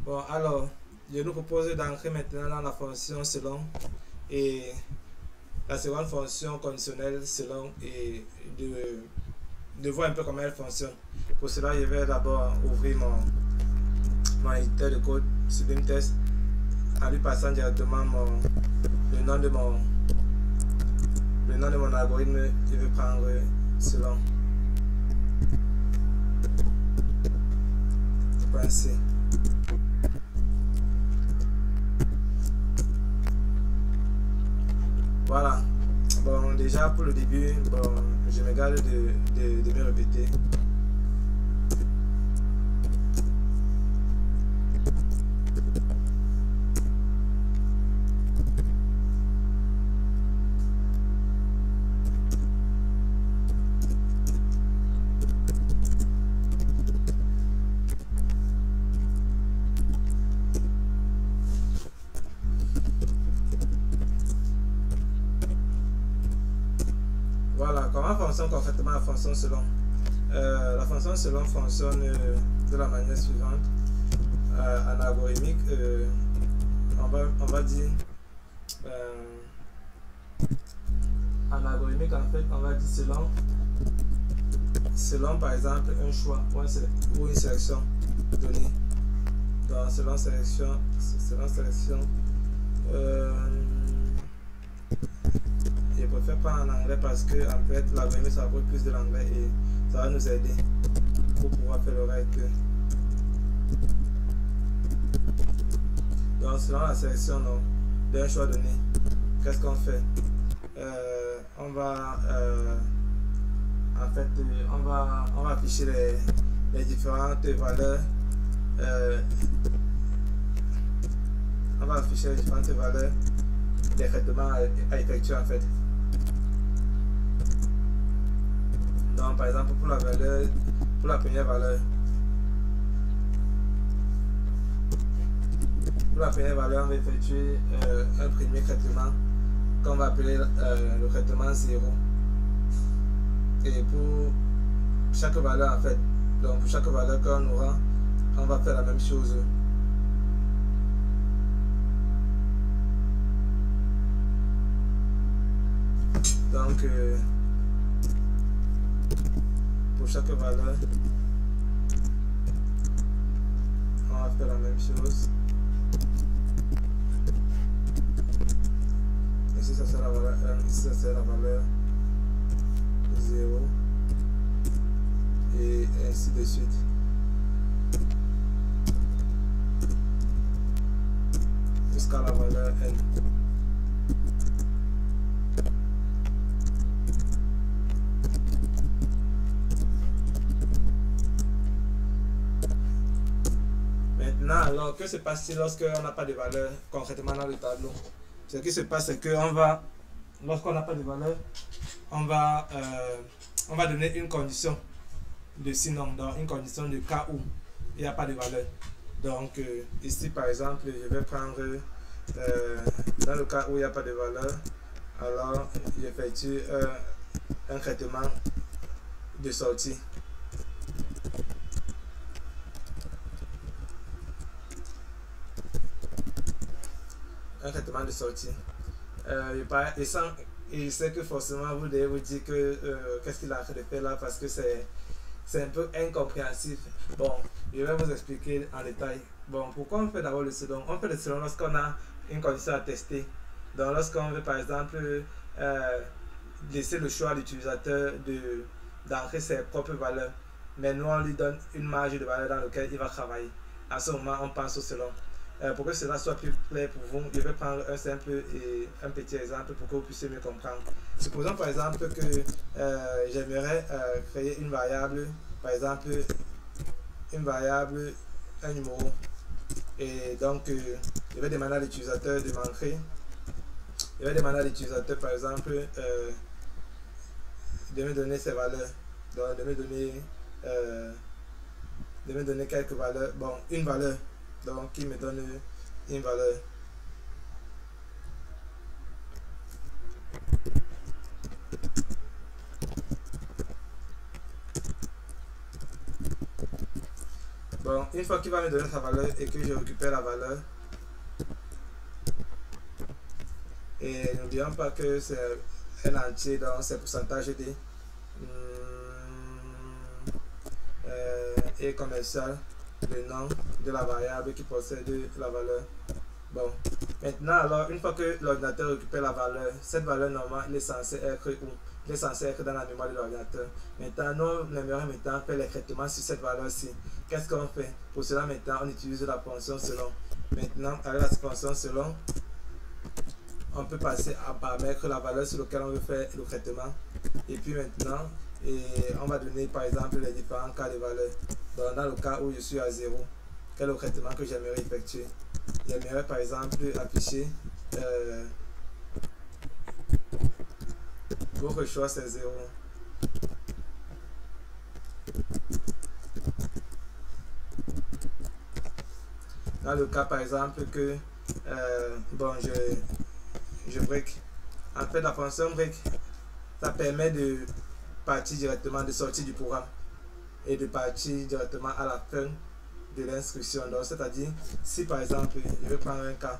Bon, alors, je nous propose d'entrer maintenant dans la fonction selon et la seconde fonction conditionnelle selon et de voir un peu comment elle fonctionne. Pour cela, je vais d'abord ouvrir mon éditeur de code Sublime Text en lui passant directement le nom de mon algorithme. Je vais prendre selon. C. Voilà. Bon, déjà pour le début, bon, je me garde de me répéter. Voilà, comment fonctionne concrètement la fonction selon? La fonction selon fonctionne de la manière suivante. En algorithmique, on va dire en algorithmique, en fait, on va dire selon par exemple un choix ou une sélection donnée. Donc selon sélection, je préfère pas en anglais parce que en fait l'algorithme ça vaut plus de l'anglais et ça va nous aider pour pouvoir faire le reste. Donc selon la sélection d'un choix donné, qu'est-ce qu'on fait? On va en fait on va afficher les différentes valeurs. On va afficher les différentes valeurs des traitements à effectuer en fait. Donc par exemple pour la première valeur, on va effectuer un premier traitement qu'on va appeler le traitement 0. Et pour chaque valeur en fait, donc pour chaque valeur qu'on aura, on va faire la même chose. Donc pour chaque valeur, on va faire la même chose. Ici ça sera la valeur 1, ici ça sera la valeur 0 et ainsi de suite. Jusqu'à la valeur n. Maintenant, alors, que se passe-t-il lorsqu'on n'a pas de valeur concrètement dans le tableau? Ce qui se passe, c'est que lorsqu'on n'a pas de valeur, on va donner une condition de sinon, donc une condition de cas où il n'y a pas de valeur. Donc, ici, par exemple, je vais prendre dans le cas où il n'y a pas de valeur, alors j'effectue un traitement de sortie. Un traitement de sortie. Et je sais que forcément vous devez vous dire que qu'est-ce qu'il a en train de faire là parce que c'est un peu incompréhensif. Bon, je vais vous expliquer en détail. Bon, pourquoi on fait d'abord le selon? On fait le selon lorsqu'on a une condition à tester. Donc lorsqu'on veut par exemple laisser le choix à l'utilisateur d'entrer ses propres valeurs. Mais nous on lui donne une marge de valeur dans laquelle il va travailler. À ce moment on pense au selon. Pour que cela soit plus clair pour vous, je vais prendre un petit exemple pour que vous puissiez mieux comprendre. Supposons par exemple que j'aimerais créer une variable, par exemple un numéro. Et donc je vais demander à l'utilisateur de m'entrer. Je vais demander à l'utilisateur par exemple de me donner ses valeurs. Donc de me donner quelques valeurs, bon une valeur. Donc, il me donne une valeur. Bon, une fois qu'il va me donner sa valeur et que je récupère la valeur, et n'oublions pas que c'est un entier, donc c'est pourcentage de et commercial, le nom de la variable qui possède la valeur. Bon, maintenant, alors, une fois que l'ordinateur récupère la valeur, cette valeur normale, il est censé être où? Il est censé être dans la mémoire de l'ordinateur. Maintenant, nous aimerions maintenant faire les traitements sur cette valeur-ci. Qu'est-ce qu'on fait? Pour cela, maintenant, on utilise la fonction selon. Maintenant, avec la fonction selon, on peut passer à paramétrer la valeur sur laquelle on veut faire le traitement. Et puis maintenant, on va donner par exemple les différents cas de valeur. Donc, dans le cas où je suis à 0, quel est le traitement que j'aimerais effectuer? J'aimerais par exemple afficher votre choix c'est 0. Dans le cas par exemple que bon je break. En fait la fonction break ça permet de partir directement, de sortir du programme et de partir directement à la fin de l'instruction. Donc c'est à dire si par exemple je vais prendre un cas,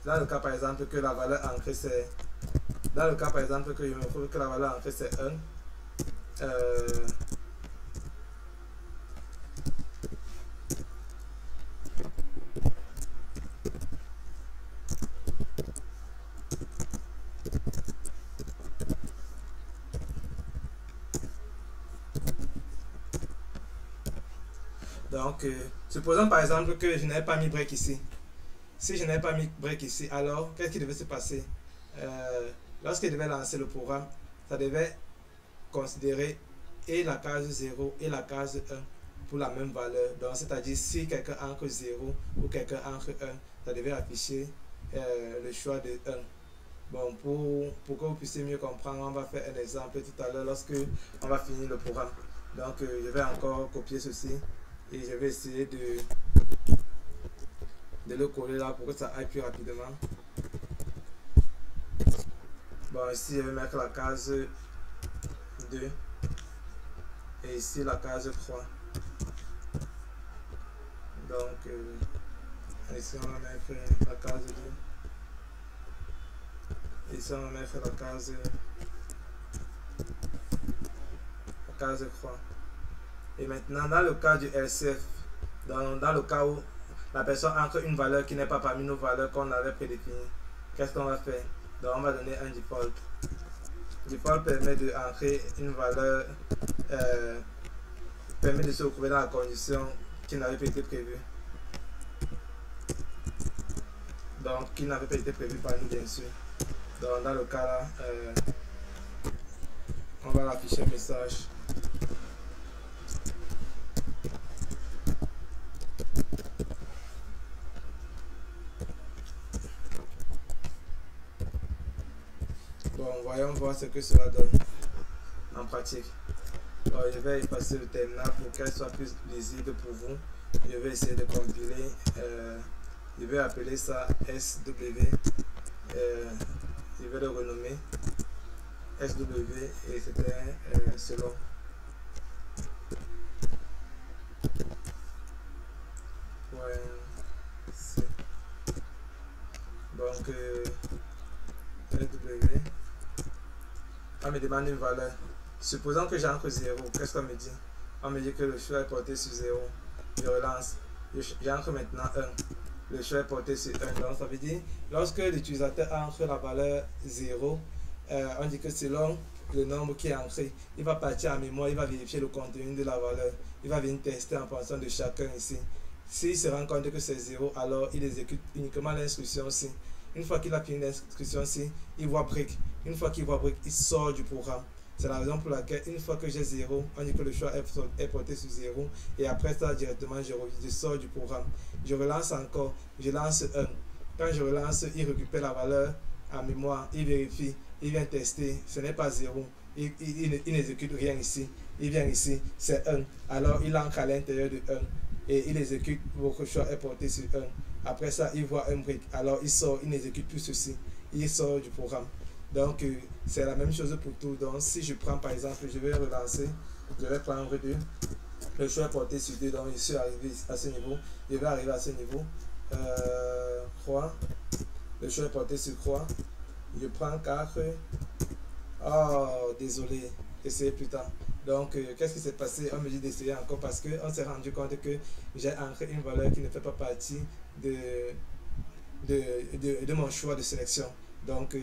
dans le cas par exemple que la valeur ancrée c'est, dans le cas par exemple que je me trouve que la valeur ancrée c'est 1, donc supposons par exemple que je n'avais pas mis break ici. Si je n'avais pas mis break ici, alors qu'est-ce qui devait se passer? Lorsque je devais lancer le programme, ça devait considérer et la case 0 et la case 1 pour la même valeur. Donc c'est-à-dire si quelqu'un entre 0 ou quelqu'un entre 1, ça devait afficher le choix de 1. Bon, pour que vous puissiez mieux comprendre, on va faire un exemple tout à l'heure lorsque on va finir le programme. Donc je vais encore copier ceci et je vais essayer de le coller là pour que ça aille plus rapidement. Bon, ici je vais mettre la case 2 et ici la case 3. Donc ici on va mettre la case 2. Ici on va mettre la case 3. Et maintenant dans le cas du LCF, dans le cas où la personne entre une valeur qui n'est pas parmi nos valeurs qu'on avait prédéfinies, qu'est-ce qu'on va faire? Donc on va donner un default. Default permet de entrer une valeur, permet de se retrouver dans la condition qui n'avait pas été prévue. Donc qui n'avait pas été prévue par nous bien sûr. Donc dans le cas là, on va l'afficher message. Bon, voyons voir ce que cela donne en pratique. Bon, je vais effacer le terminal pour qu'elle soit plus lisible pour vous. Je vais essayer de compiler. Je vais appeler ça SW. Je vais le renommer SW et c'était selon. Donc SW. On me demande une valeur. Supposons que j'entre 0. Qu'est-ce qu'on me dit? On me dit que le choix est porté sur 0. Je relance. J'entre maintenant 1. Le choix est porté sur 1. Donc ça veut dire, lorsque l'utilisateur entre la valeur 0, on dit que selon le nombre qui est entré, il va partir en mémoire, il va vérifier le contenu de la valeur. Il va venir tester en fonction de chacun ici. S'il se rend compte que c'est 0, alors il exécute uniquement l'instruction-ci. Une fois qu'il a fini l'instruction-ci, il voit break. Une fois qu'il voit break, il sort du programme. C'est la raison pour laquelle, une fois que j'ai 0, on dit que le choix est porté sur 0. Et après ça, directement, je sors du programme. Je relance encore. Je lance 1. Quand je relance, il récupère la valeur en mémoire. Il vérifie. Il vient tester. Ce n'est pas 0. Il n'exécute rien ici. Il vient ici. C'est 1. Alors, il entre à l'intérieur de 1. Et il exécute. Votre choix est porté sur 1. Après ça, il voit un break. Alors, il sort. Il n'exécute plus ceci. Il sort du programme. Donc, c'est la même chose pour tout. Donc, si je prends par exemple, je vais relancer, je vais prendre 2. Le choix est porté sur 2, donc je suis arrivé à ce niveau. Je vais arriver à ce niveau. Croix. Le choix est porté sur croix. Je prends 4. Oh, désolé. Essayez plus tard. Donc, qu'est-ce qui s'est passé? On me dit d'essayer encore parce qu'on s'est rendu compte que j'ai ancré une valeur qui ne fait pas partie de mon choix de sélection. Donc,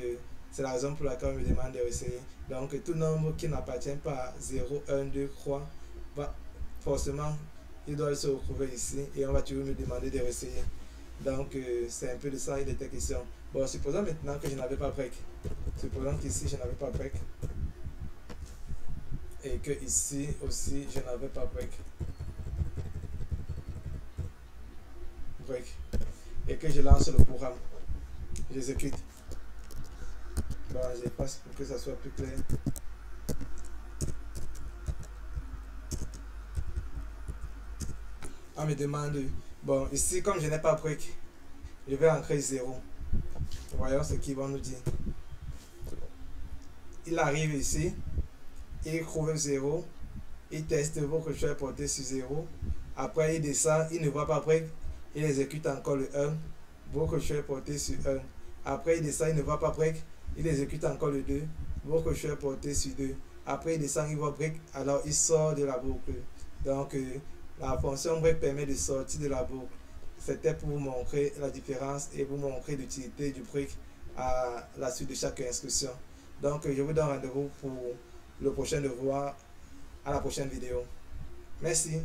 c'est la raison pour laquelle on me demande de réessayer. Donc, tout nombre qui n'appartient pas à 0, 1, 2, croix, va forcément, il doit se retrouver ici et on va toujours me demander de réessayer. Donc, c'est un peu de ça il était question. Bon, supposons maintenant que je n'avais pas break. Supposons qu'ici, je n'avais pas break. Et que ici aussi, je n'avais pas break. Break. Et que je lance le programme. J'exécute. Bon, j'efface pour que ça soit plus clair. On me demande, bon, ici, comme je n'ai pas break, je vais ancrer 0. Voyons ce qu'ils vont nous dire. Il arrive ici, il trouve 0, il teste votre choix porté sur 0. Après, il descend, il ne voit pas break, il exécute encore le 1. Votre choix est porté sur 1. Après, il descend, il ne voit pas break, il exécute encore le 2. Votre choix est porté sur 2. Après, il descend, il voit break, alors il sort de la boucle. Donc, la fonction break permet de sortir de la boucle. C'était pour vous montrer la différence et vous montrer l'utilité du break à la suite de chaque instruction. Donc, je vous donne rendez-vous pour le prochain devoir à la prochaine vidéo. Merci.